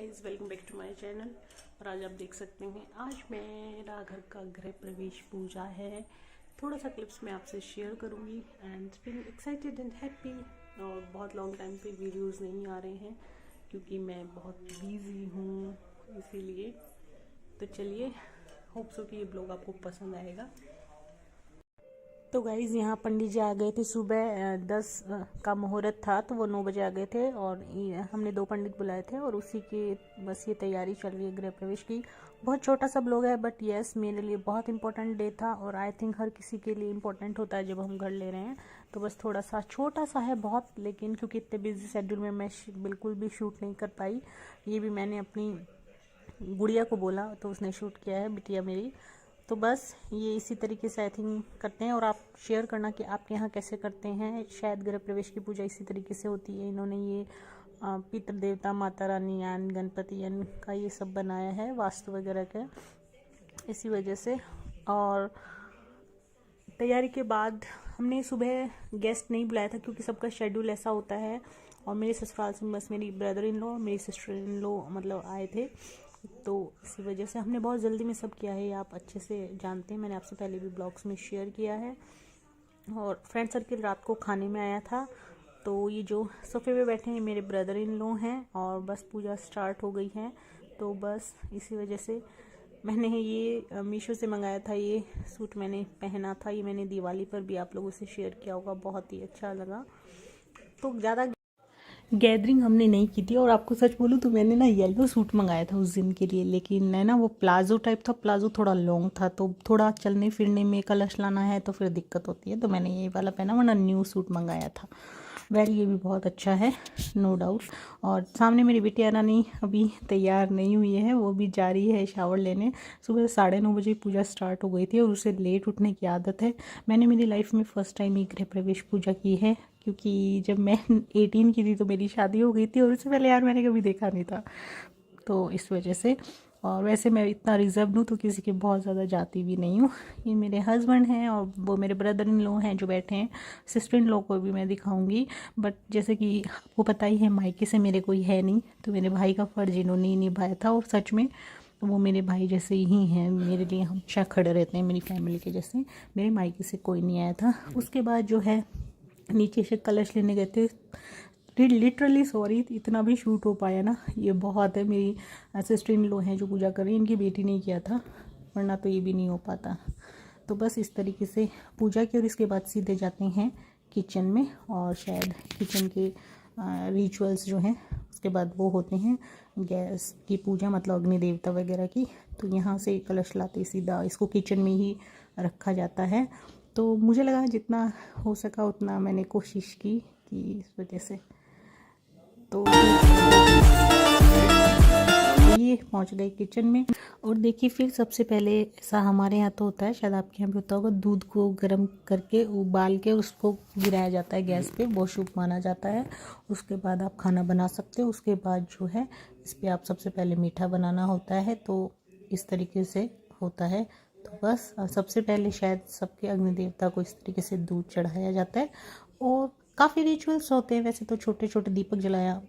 Guys, welcome back to my channel. और आज आप देख सकते हैं आज मेरा घर का गृह प्रवेश पूजा है। थोड़ा सा क्लिप्स मैं आपसे शेयर करूंगी and feeling excited and happy. और बहुत लॉन्ग टाइम से वीडियोस नहीं आ रहे हैं क्योंकि मैं बहुत बिजी हूँ, इसीलिए। तो चलिए, होप सो कि ये ब्लॉग आपको पसंद आएगा। तो गाइज़, यहाँ पंडित जी आ गए थे सुबह 10 का मुहूर्त था, तो वो 9 बजे आ गए थे और हमने 2 पंडित बुलाए थे और उसी की बस ये तैयारी चल रही है गृह प्रवेश की। बहुत छोटा सा ब्लॉग है बट यस, मेरे लिए बहुत इंपॉर्टेंट डे था और आई थिंक हर किसी के लिए इम्पोर्टेंट होता है जब हम घर ले रहे हैं। तो बस थोड़ा सा छोटा सा है बहुत, लेकिन क्योंकि इतने बिजी शेड्यूल में मैं बिल्कुल भी शूट नहीं कर पाई। ये भी मैंने अपनी गुड़िया को बोला तो उसने शूट किया है, बिटिया मेरी। तो बस ये इसी तरीके से आई थिंक करते हैं और आप शेयर करना कि आपके यहाँ कैसे करते हैं। शायद गृह प्रवेश की पूजा इसी तरीके से होती है। इन्होंने ये पितृ देवता, माता रानी यान गणपति यान का ये सब बनाया है वास्तु वगैरह का, इसी वजह से। और तैयारी के बाद हमने सुबह गेस्ट नहीं बुलाया था क्योंकि सबका शेड्यूल ऐसा होता है। और मेरे ससुराल से बस मेरी ब्रदर इन लॉ, मेरी सिस्टर इन लॉ मतलब आए थे, तो इसी वजह से हमने बहुत जल्दी में सब किया है। ये आप अच्छे से जानते हैं, मैंने आपसे पहले भी ब्लॉग्स में शेयर किया है। और फ्रेंड सर्किल रात को खाने में आया था। तो ये जो सोफे पे बैठे हैं मेरे ब्रदर इन लॉ हैं और बस पूजा स्टार्ट हो गई है। तो बस इसी वजह से मैंने ये मीशो से मंगाया था। ये सूट मैंने पहना था, ये मैंने दिवाली पर भी आप लोगों से शेयर किया होगा, बहुत ही अच्छा लगा। तो ज़्यादा गैदरिंग हमने नहीं की थी। और आपको सच बोलूँ तो मैंने ना येलो सूट मंगाया था उस दिन के लिए, लेकिन है ना वो प्लाजो टाइप था, प्लाजो थोड़ा लॉन्ग था, तो थोड़ा चलने फिरने में कलश लाना है तो फिर दिक्कत होती है, तो मैंने ये वाला पहना, वरना न्यू सूट मंगाया था। वेल, ये भी बहुत अच्छा है, नो डाउट। और सामने मेरी बिटिया रानी अभी तैयार नहीं हुई है, वो भी जा रही है शावर लेने। सुबह 9:30 बजे पूजा स्टार्ट हो गई थी और उसे लेट उठने की आदत है। मैंने मेरी लाइफ में फ़र्स्ट टाइम ही गृह प्रवेश पूजा की है, क्योंकि जब मैं 18 की थी तो मेरी शादी हो गई थी और उससे पहले यार मैंने कभी देखा नहीं था, तो इस वजह से। और वैसे मैं इतना रिजर्व हूँ तो किसी के बहुत ज़्यादा जाती भी नहीं हूँ। ये मेरे हस्बैंड हैं और वो मेरे ब्रदर इन लॉ हैं जो बैठे हैं। सिस्टर इन लॉ को भी मैं दिखाऊंगी, बट जैसे कि आपको पता ही है मायके से मेरे कोई है नहीं, तो मेरे भाई का फ़र्ज इन्होंने ही निभाया था। और सच में वो मेरे भाई जैसे ही हैं, मेरे लिए हमेशा खड़े रहते हैं, मेरी फैमिली के जैसे। मेरे मायके से कोई नहीं आया था। उसके बाद जो है नीचे से कलश लेने गए थे। लिटरली सॉरी, इतना भी शूट हो पाया ना, ये बहुत है। मेरी सिस्टर इन लॉ हैं जो पूजा कर रही हैं, इनकी बेटी ने किया था, वरना तो ये भी नहीं हो पाता। तो बस इस तरीके से पूजा की और इसके बाद सीधे जाते हैं किचन में। और शायद किचन के रिचुअल्स जो हैं उसके बाद वो होते हैं गैस की पूजा, मतलब अग्नि देवता वगैरह की। तो यहाँ से कलश लाते सीधा इसको किचन में ही रखा जाता है। तो मुझे लगा जितना हो सका उतना मैंने कोशिश की कि इस वजह से। तो ये पहुंच गए किचन में। और देखिए, फिर सबसे पहले ऐसा हमारे यहाँ तो होता है, शायद आपके यहाँ भी होता होगा, दूध को गर्म करके उबाल के उसको गिराया जाता है गैस पे, वो शुभ माना जाता है। उसके बाद आप खाना बना सकते हो। उसके बाद जो है इस पर आप सबसे पहले मीठा बनाना होता है, तो इस तरीके से होता है। तो बस सबसे पहले शायद सबके अग्नि देवता को इस तरीके से दूध चढ़ाया जाता है। और काफ़ी रिचुअल्स होते हैं वैसे तो, छोटे छोटे दीपक जलाया।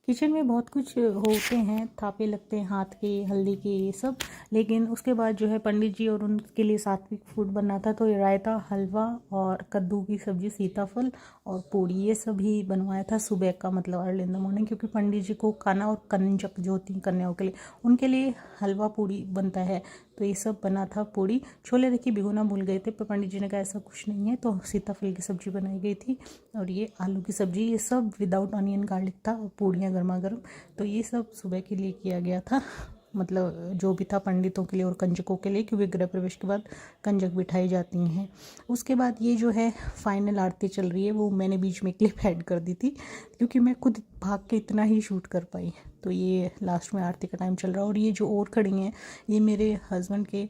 किचन में बहुत कुछ होते हैं, थापे लगते हैं हाथ के, हल्दी के, ये सब। लेकिन उसके बाद जो है पंडित जी और उनके लिए सात्विक फूड बनना था, तो ये रायता, हलवा और कद्दू की सब्जी, सीताफल और पूड़ी, ये सब ही बनवाया था सुबह का, मतलब अर्ली इन द मॉर्निंग। क्योंकि पंडित जी को खाना और कंजक जो होती हैं कन्याओं के लिए, उनके लिए हलवा पूड़ी बनता है, तो ये सब बना था। पूड़ी, छोले देखिए भिगोना भूल गए थे, पर पंडित जी ने कहा ऐसा कुछ नहीं है, तो सीताफल की सब्जी बनाई गई थी। और ये आलू की सब्जी, ये सब विदाउट ऑनियन गार्लिक था। और पूड़ियाँ गर्मा गर्म, तो ये सब सुबह के लिए किया गया था, मतलब जो भी था पंडितों के लिए और कंजकों के लिए, क्योंकि गृह प्रवेश के बाद कंजक बिठाई जाती हैं। उसके बाद ये जो है फाइनल आरती चल रही है, वो मैंने बीच में क्लिप ऐड कर दी थी क्योंकि मैं खुद भाग के इतना ही शूट कर पाई। तो ये लास्ट में आरती का टाइम चल रहा है। और ये जो और खड़ी हैं, ये मेरे हस्बैंड के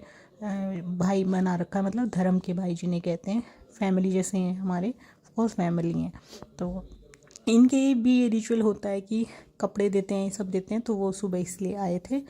भाई बना रखा है, मतलब धर्म के भाई जिन्हें कहते हैं, फैमिली जैसे हैं हमारे, और फैमिली हैं। तो इनके भी ये रिचुअल होता है कि कपड़े देते हैं, सब देते हैं, तो वो सुबह इसलिए आए थे।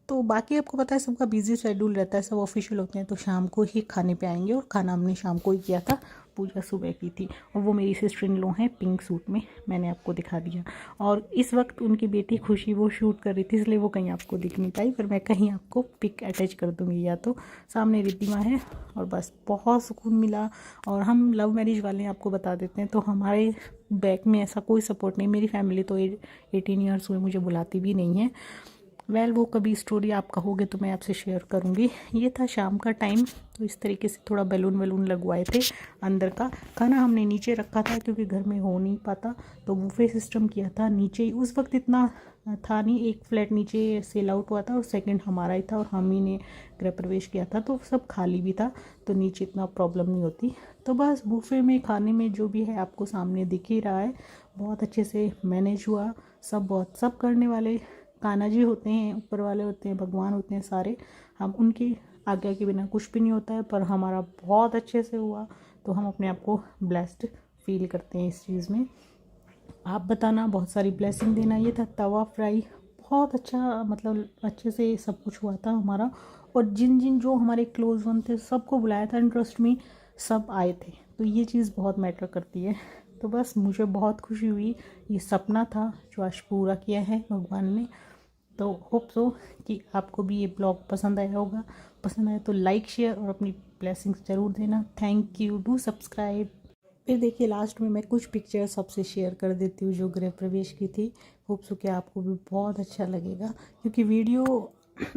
तो बाकी आपको पता है सबका बिजी शेड्यूल रहता है, सब ऑफिशियल होते हैं, तो शाम को ही खाने पे आएंगे। और खाना हमने शाम को ही किया था, पूजा सुबह की थी, और वो मेरी सिस्टर इन लॉ हैं पिंक सूट में, मैंने आपको दिखा दिया। और इस वक्त उनकी बेटी खुशी वो शूट कर रही थी, इसलिए वो कहीं आपको दिख नहीं पाई, पर मैं कहीं आपको पिक अटैच कर दूँगी, या तो सामने रिद्धिमा है। और बस बहुत सुकून मिला। और हम लव मैरिज वाले हैं, आपको बता देते हैं, तो हमारे बैक में ऐसा कोई सपोर्ट नहीं। मेरी फैमिली तो 18 ईयर्स हुए मुझे बुलाती भी नहीं है। वो कभी स्टोरी आप कहोगे तो मैं आपसे शेयर करूँगी। ये था शाम का टाइम, तो इस तरीके से थोड़ा बैलून वैलून लगवाए थे। अंदर का खाना हमने नीचे रखा था क्योंकि घर में हो नहीं पाता, तो बुफे सिस्टम किया था नीचे ही। उस वक्त इतना था नहीं, एक फ्लैट नीचे सेल आउट हुआ था और सेकंड हमारा ही था, और हम ही ने गृह प्रवेश किया था, तो सब खाली भी था, तो नीचे इतना प्रॉब्लम नहीं होती। तो बस बुफे में खाने में जो भी है आपको सामने दिख ही रहा है, बहुत अच्छे से मैनेज हुआ। सब करने वाले कान्हा जी होते हैं, ऊपर वाले होते हैं, भगवान होते हैं सारे, हम उनकी आज्ञा के बिना कुछ भी नहीं होता है। पर हमारा बहुत अच्छे से हुआ, तो हम अपने आप को ब्लेस्ड फील करते हैं इस चीज़ में। आप बताना, बहुत सारी ब्लेसिंग देना। ये था तवा फ्राई, बहुत अच्छा, मतलब अच्छे से सब कुछ हुआ था हमारा। और जिन जिन जो हमारे क्लोज वन थे सबको बुलाया था, इंटरेस्ट में सब आए थे, तो ये चीज़ बहुत मैटर करती है। तो बस मुझे बहुत खुशी हुई, ये सपना था जो आज पूरा किया है भगवान ने। तो होप सो कि आपको भी ये ब्लॉग पसंद आया होगा। पसंद आया तो लाइक शेयर और अपनी ब्लेसिंग्स ज़रूर देना। Thank you, do subscribe. फिर देखिए लास्ट में मैं कुछ पिक्चर सबसे शेयर कर देती हूँ जो गृह प्रवेश की थी। होप सो कि आपको भी बहुत अच्छा लगेगा, क्योंकि वीडियो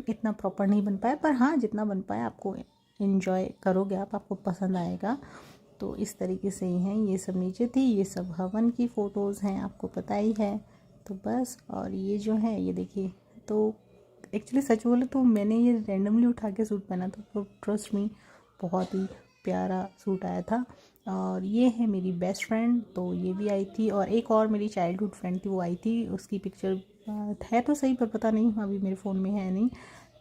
इतना प्रॉपर नहीं बन पाया, पर हाँ जितना बन पाया आपको इन्जॉय करोगे आप, आपको पसंद आएगा। तो इस तरीके से ही हैं, ये सब नीचे थी, ये सब हवन की फ़ोटोज़ हैं, आपको पता ही है। तो बस, और ये जो है ये देखिए, तो एक्चुअली सच बोले तो मैंने ये रैंडमली उठा के सूट पहना था, तो ट्रस्ट मी बहुत ही प्यारा सूट आया था। और ये है मेरी बेस्ट फ्रेंड, तो ये भी आई थी, और एक और मेरी चाइल्डहुड फ्रेंड थी वो आई थी, उसकी पिक्चर है तो सही पर पता नहीं अभी मेरे फ़ोन में है नहीं।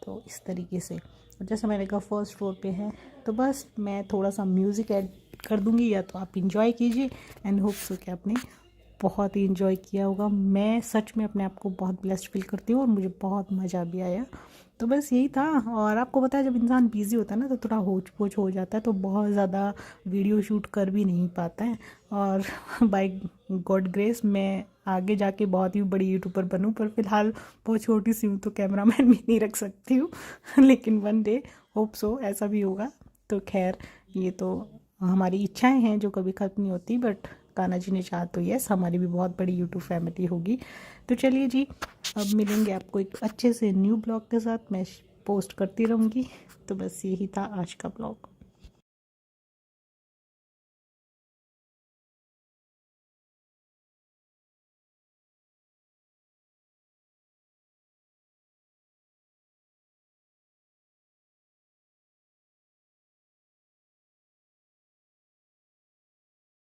तो इस तरीके से, और जैसे मैंने कहा फर्स्ट फ्लोर पे है, तो बस मैं थोड़ा सा म्यूज़िक ऐड कर दूँगी, या तो आप इंजॉय कीजिए। एंड होप सो कि आपने बहुत ही इंजॉय किया होगा। मैं सच में अपने आप को बहुत ब्लेस्ड फील करती हूँ, और मुझे बहुत मज़ा भी आया। तो बस यही था। और आपको पता है जब इंसान बिज़ी होता है ना, तो थोड़ा होच पोच हो जाता है, तो बहुत ज़्यादा वीडियो शूट कर भी नहीं पाता है। और बाय गॉड ग्रेस मैं आगे जाके बहुत ही बड़ी यूट्यूबर बनूं, पर फिलहाल बहुत छोटी सी हूँ, तो कैमरामैन भी नहीं रख सकती हूँ। लेकिन वन डे होप सो ऐसा भी होगा। तो खैर, ये तो हमारी इच्छाएं हैं जो कभी ख़त्म नहीं होती, बट कान्हा जी ने चाहा तो यस हमारी भी बहुत बड़ी यूट्यूब फैमिली होगी। तो चलिए जी, अब मिलेंगे आपको एक अच्छे से न्यू ब्लॉग के साथ, मैं पोस्ट करती रहूँगी। तो बस यही था आज का ब्लॉग।